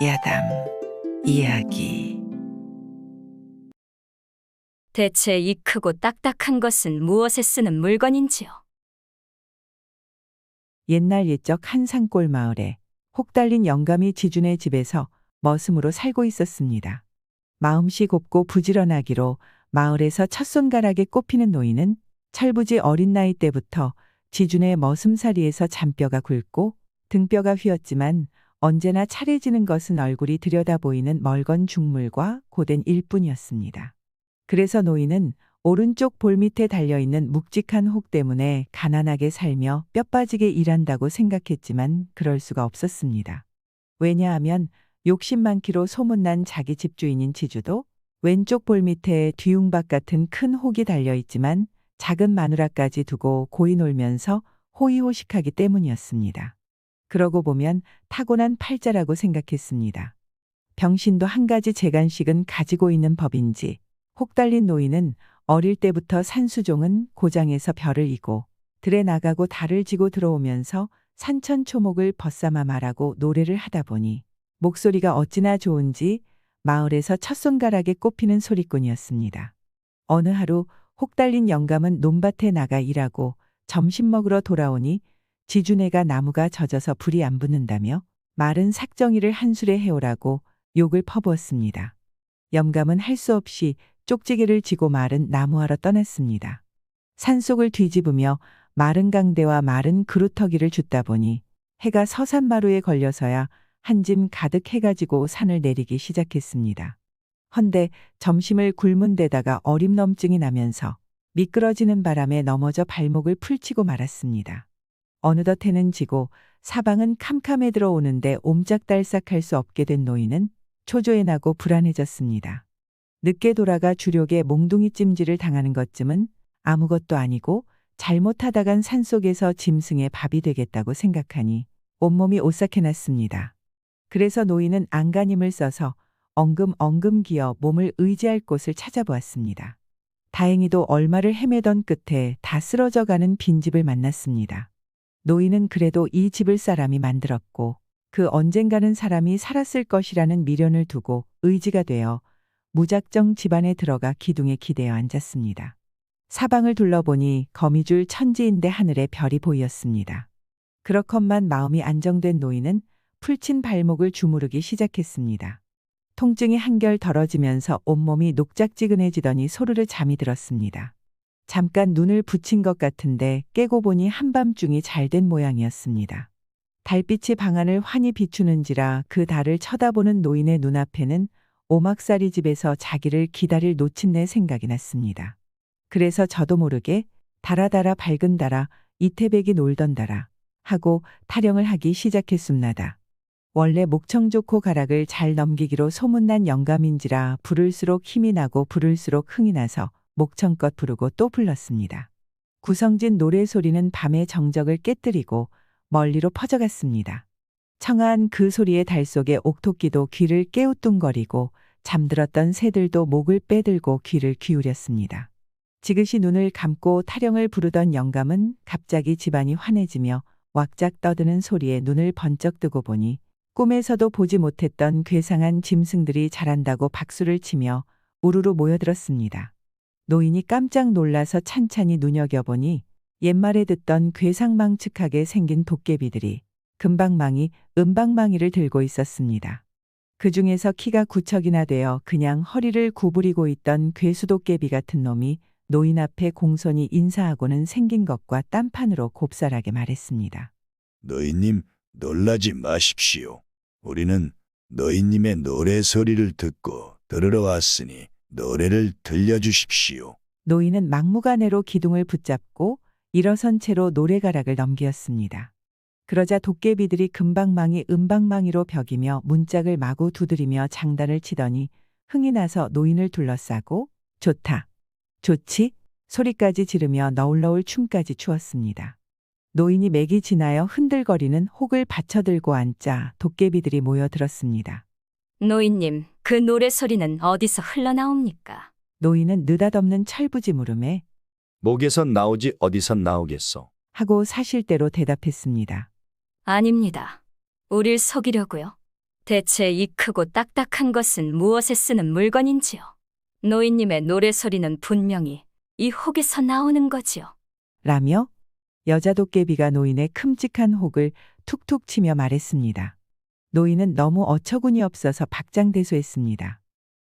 야담 이야기. 대체 이 크고 딱딱한 것은 무엇에 쓰는 물건인지요? 옛날 옛적 한 산골 마을에 혹 달린 영감이 지준의 집에서 머슴으로 살고 있었습니다. 마음씨 곱고 부지런하기로 마을에서 첫 손가락에 꼽히는 노인은 철부지 어린 나이 때부터 지준의 머슴살이에서 잔뼈가 굵고 등뼈가 휘었지만 언제나 차려지는 것은 얼굴이 들여다보이는 멀건 중물과 고된 일뿐이었습니다. 그래서 노인은 오른쪽 볼 밑에 달려있는 묵직한 혹 때문에 가난하게 살며 뼈 빠지게 일한다고 생각했지만 그럴 수가 없었습니다. 왜냐하면 욕심 많기로 소문난 자기 집주인인 지주도 왼쪽 볼 밑에 뒤웅박 같은 큰 혹이 달려있지만 작은 마누라까지 두고 고이 놀면서 호의호식하기 때문이었습니다. 그러고 보면 타고난 팔자라고 생각했습니다. 병신도 한 가지 재간식은 가지고 있는 법인지 혹 달린 노인은 어릴 때부터 산수종은 고장에서 별을 이고 들에 나가고 달을 지고 들어오면서 산천초목을 벗삼아 말하고 노래를 하다 보니 목소리가 어찌나 좋은지 마을에서 첫 손가락에 꼽히는 소리꾼이었습니다. 어느 하루 혹 달린 영감은 논밭에 나가 일하고 점심 먹으러 돌아오니 지준애가 나무가 젖어서 불이 안 붙는다며 마른 삭정이를 한 술에 해오라고 욕을 퍼부었습니다. 영감은 할 수 없이 쪽지게를 지고 마른 나무하러 떠났습니다. 산속을 뒤집으며 마른 강대와 마른 그루터기를 줍다 보니 해가 서산마루에 걸려서야 한 짐 가득 해가지고 산을 내리기 시작했습니다. 헌데 점심을 굶은 데다가 어림넘증이 나면서 미끄러지는 바람에 넘어져 발목을 풀치고 말았습니다. 어느덧 해는 지고 사방은 캄캄해 들어오는데 옴짝달싹할 수 없게 된 노인은 초조해 나고 불안해졌습니다. 늦게 돌아가 주력에 몽둥이 찜질을 당하는 것쯤은 아무것도 아니고 잘못하다간 산속에서 짐승의 밥이 되겠다고 생각하니 온몸이 오싹해났습니다. 그래서 노인은 안간힘을 써서 엉금엉금 기어 몸을 의지할 곳을 찾아보았습니다. 다행히도 얼마를 헤매던 끝에 다 쓰러져가는 빈집을 만났습니다. 노인은 그래도 이 집을 사람이 만들었고 그 언젠가는 사람이 살았을 것이라는 미련을 두고 의지가 되어 무작정 집 안에 들어가 기둥에 기대어 앉았습니다. 사방을 둘러보니 거미줄 천지인데 하늘에 별이 보였습니다. 그렇건만 마음이 안정된 노인은 풀친 발목을 주무르기 시작했습니다. 통증이 한결 덜어지면서 온몸이 녹작지근해지더니 소르르 잠이 들었습니다. 잠깐 눈을 붙인 것 같은데 깨고 보니 한밤중이 잘 된 모양이었습니다. 달빛이 방안을 환히 비추는지라 그 달을 쳐다보는 노인의 눈앞에는 오막살이 집에서 자기를 기다릴 노친네 생각이 났습니다. 그래서 저도 모르게 달아달아 밝은 달아 이태백이 놀던 달아 하고 타령을 하기 시작했습니다. 원래 목청 좋고 가락을 잘 넘기기로 소문난 영감인지라 부를수록 힘이 나고 부를수록 흥이 나서 목청껏 부르고 또 불렀습니다. 구성진 노래소리는 밤의 정적을 깨뜨리고 멀리로 퍼져갔습니다. 청아한 그 소리의 달 속에 옥토끼도 귀를 깨우뚱거리고 잠들었던 새들도 목을 빼들고 귀를 기울였습니다. 지그시 눈을 감고 타령을 부르던 영감은 갑자기 집안이 환해지며 왁작 떠드는 소리에 눈을 번쩍 뜨고 보니 꿈에서도 보지 못했던 괴상한 짐승들이 잘한다고 박수를 치며 우르르 모여들었습니다. 노인이 깜짝 놀라서 찬찬히 눈여겨보니 옛말에 듣던 괴상망측하게 생긴 도깨비들이 금방망이, 은방망이를 들고 있었습니다. 그 중에서 키가 9척이나 되어 그냥 허리를 구부리고 있던 괴수도깨비 같은 놈이 노인 앞에 공손히 인사하고는 생긴 것과 딴판으로 곱살하게 말했습니다. 노인님, 놀라지 마십시오. 우리는 노인님의 노래 소리를 듣고 들으러 왔으니 노래를 들려주십시오. 노인은 막무가내로 기둥을 붙잡고 일어선 채로 노래가락을 넘기었습니다. 그러자 도깨비들이 금방망이 은방망이로 벽이며 문짝을 마구 두드리며 장단을 치더니 흥이 나서 노인을 둘러싸고 좋다, 좋지 소리까지 지르며 너울너울 춤까지 추었습니다. 노인이 맥이 지나여 흔들거리는 혹을 받쳐들고 앉자 도깨비들이 모여들었습니다. 노인님, 그 노래 소리는 어디서 흘러나옵니까? 노인은 느닷없는 철부지 물음에 목에선 나오지 어디선 나오겠소. 하고 사실대로 대답했습니다. 아닙니다. 우릴 속이려고요. 대체 이 크고 딱딱한 것은 무엇에 쓰는 물건인지요? 노인님의 노래소리는 분명히 이 혹에서 나오는 거지요. 라며 여자 도깨비가 노인의 큼직한 혹을 툭툭 치며 말했습니다. 노인은 너무 어처구니 없어서 박장대소했습니다.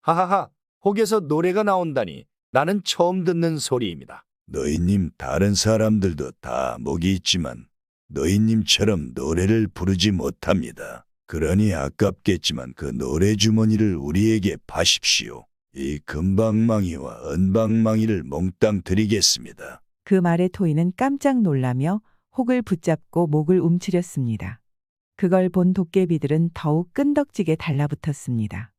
하하하, 혹에서 노래가 나온다니 나는 처음 듣는 소리입니다. 너희님 다른 사람들도 다 목이 있지만 너희님처럼 노래를 부르지 못합니다. 그러니 아깝겠지만 그 노래 주머니를 우리에게 파십시오. 이 금방망이와 은방망이를 몽땅 드리겠습니다. 그 말에 토이는 깜짝 놀라며 혹을 붙잡고 목을 움츠렸습니다. 그걸 본 도깨비들은 더욱 끈덕지게 달라붙었습니다.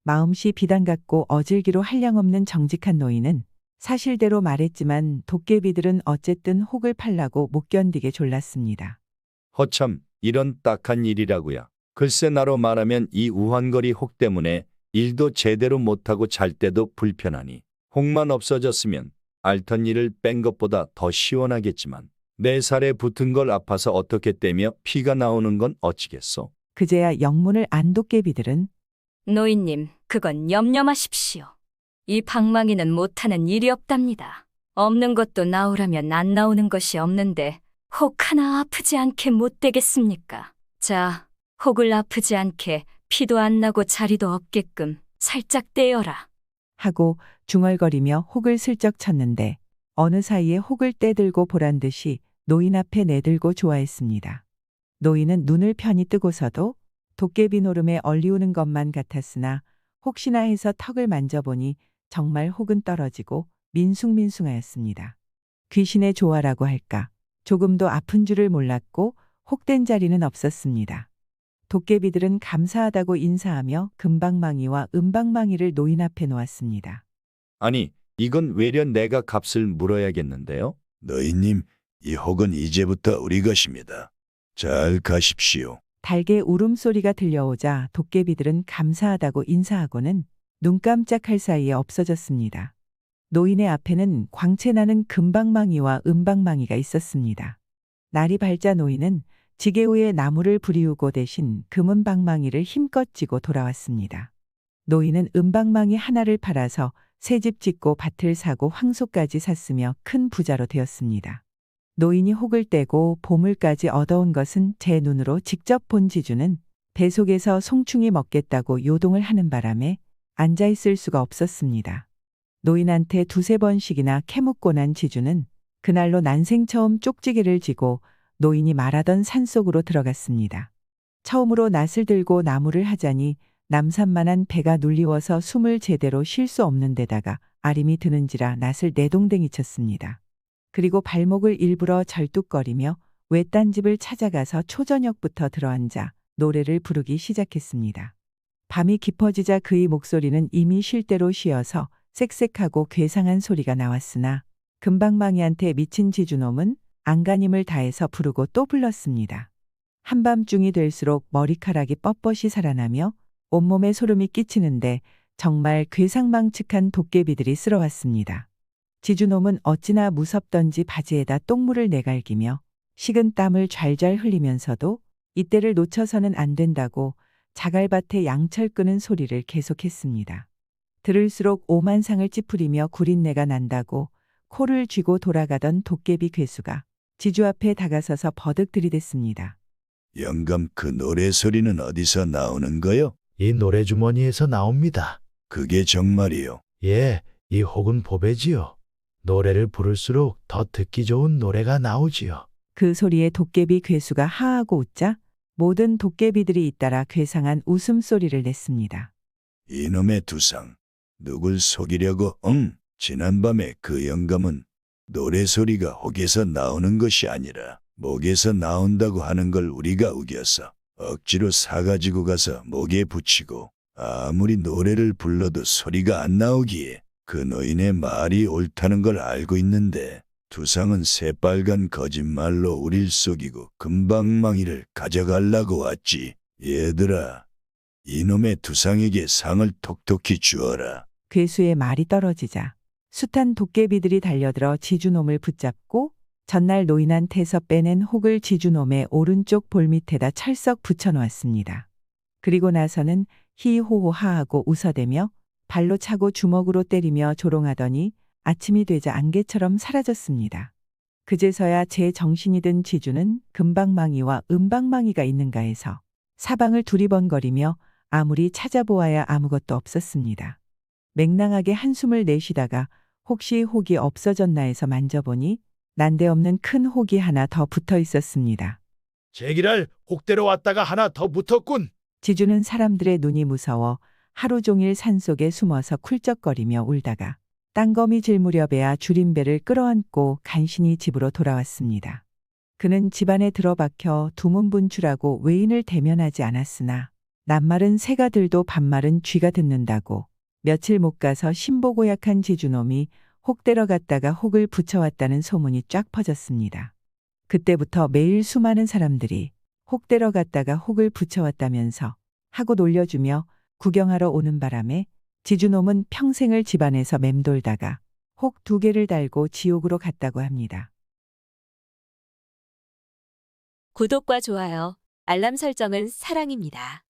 마음씨 비단 같고 어질기로 한량없는 정직한 노인은 사실대로 말했지만 도깨비들은 어쨌든 혹을 팔라고 못 견디게 졸랐습니다. 허참, 이런 딱한 일이라고야. 글쎄 나로 말하면 이 우환거리 혹 때문에 일도 제대로 못하고 잘 때도 불편하니 혹만 없어졌으면 알턴 일을 뺀 것보다 더 시원하겠지만 내 살에 붙은 걸 아파서 어떻게 떼며 피가 나오는 건 어찌겠소. 그제야 영문을 안 도깨비들은 노인님, 그건 염려 마십시오. 이 방망이는 못하는 일이 없답니다. 없는 것도 나오라면 안 나오는 것이 없는데 혹 하나 아프지 않게 못 되겠습니까? 자, 혹을 아프지 않게 피도 안 나고 자리도 없게끔 살짝 떼어라. 하고 중얼거리며 혹을 슬쩍 쳤는데 어느 사이에 혹을 떼들고 보란 듯이 노인 앞에 내들고 좋아했습니다. 노인은 눈을 편히 뜨고서도 도깨비 노름에 얼리우는 것만 같았으나 혹시나 해서 턱을 만져보니 정말 혹은 떨어지고 민숭민숭하였습니다. 귀신의 조화라고 할까 조금도 아픈 줄을 몰랐고 혹된 자리는 없었습니다. 도깨비들은 감사하다고 인사하며 금방망이와 은방망이를 노인 앞에 놓았습니다. 아니, 이건 외려 내가 값을 물어야겠는데요. 너희님, 이 혹은 이제부터 우리 것입니다. 잘 가십시오. 달게 울음소리가 들려오자 도깨비들은 감사하다고 인사하고는 눈 깜짝할 사이에 없어졌습니다. 노인의 앞에는 광채나는 금방망이와 은방망이가 있었습니다. 날이 밝자 노인은 지게우에 나무를 부리우고 대신 금은 방망이를 힘껏 쥐고 돌아왔습니다. 노인은 은방망이 하나를 팔아서 새집 짓고 밭을 사고 황소까지 샀으며 큰 부자로 되었습니다. 노인이 혹을 떼고 보물까지 얻어온 것은 제 눈으로 직접 본 지주는 배 속에서 송충이 먹겠다고 요동을 하는 바람에 앉아있을 수가 없었습니다. 노인한테 두세 번씩이나 캐묻고 난 지주는 그날로 난생 처음 쪽지게를 지고 노인이 말하던 산속으로 들어갔습니다. 처음으로 낫을 들고 나무를 하자니 남산만한 배가 눌리워서 숨을 제대로 쉴 수 없는 데다가 아림이 드는지라 낫을 내동댕이 쳤습니다. 그리고 발목을 일부러 절뚝거리며 외딴 집을 찾아가서 초저녁부터 들어앉아 노래를 부르기 시작했습니다. 밤이 깊어지자 그의 목소리는 이미 쉴 대로 쉬어서 쌕쌕하고 괴상한 소리가 나왔으나 금방망이한테 미친 지주놈은 안간힘을 다해서 부르고 또 불렀습니다. 한밤중이 될수록 머리카락이 뻣뻣이 살아나며 온몸에 소름이 끼치는데 정말 괴상망측한 도깨비들이 쓸어왔습니다. 지주놈은 어찌나 무섭던지 바지에다 똥물을 내갈기며 식은 땀을 잘잘 흘리면서도 이때를 놓쳐서는 안 된다고 자갈밭에 양철 끄는 소리를 계속했습니다. 들을수록 오만상을 찌푸리며 구린내가 난다고 코를 쥐고 돌아가던 도깨비 괴수가 지주 앞에 다가서서 버득 들이댔습니다. 영감, 그 노래 소리는 어디서 나오는 거요? 이 노래 주머니에서 나옵니다. 그게 정말이요. 예, 이 혹은 보배지요. 노래를 부를수록 더 듣기 좋은 노래가 나오지요. 그 소리에 도깨비 괴수가 하하고 웃자 모든 도깨비들이 잇따라 괴상한 웃음소리를 냈습니다. 이놈의 두상, 누굴 속이려고? 지난밤에 그 영감은 노래소리가 혹에서 나오는 것이 아니라 목에서 나온다고 하는 걸 우리가 우겨서 억지로 사가지고 가서 목에 붙이고 아무리 노래를 불러도 소리가 안 나오기에 그 노인의 말이 옳다는 걸 알고 있는데 두상은 새빨간 거짓말로 우릴 속이고 금방망이를 가져가려고 왔지. 얘들아, 이놈의 두상에게 상을 톡톡히 주어라. 괴수의 말이 떨어지자 숱한 도깨비들이 달려들어 지주놈을 붙잡고 전날 노인한테서 빼낸 혹을 지주놈의 오른쪽 볼밑에다 철썩 붙여놓았습니다. 그리고 나서는 히호호하하고 웃어대며 발로 차고 주먹으로 때리며 조롱하더니 아침이 되자 안개처럼 사라졌습니다. 그제서야 제 정신이 든 지주는 금방망이와 은방망이가 있는가 해서 사방을 두리번거리며 아무리 찾아보아야 아무것도 없었습니다. 맹랑하게 한숨을 내쉬다가 혹시 혹이 없어졌나 해서 만져보니 난데없는 큰 혹이 하나 더 붙어 있었습니다. 제기랄 혹대로 왔다가 하나 더 붙었군. 지주는 사람들의 눈이 무서워 하루 종일 산속에 숨어서 쿨쩍거리며 울다가 땅거미 질 무렵에야 줄임배를 끌어안고 간신히 집으로 돌아왔습니다. 그는 집안에 들어박혀 두문분출하고 외인을 대면하지 않았으나 낱말은 새가 들도 반말은 쥐가 듣는다고 며칠 못 가서 신보고약한 지주놈이 혹대러 갔다가 혹을 붙여왔다는 소문이 쫙 퍼졌습니다. 그때부터 매일 수많은 사람들이 혹대러 갔다가 혹을 붙여왔다면서 하고 놀려주며 구경하러 오는 바람에 지주놈은 평생을 집안에서 맴돌다가 혹 2개를 달고 지옥으로 갔다고 합니다. 구독과 좋아요, 알람 설정은 사랑입니다.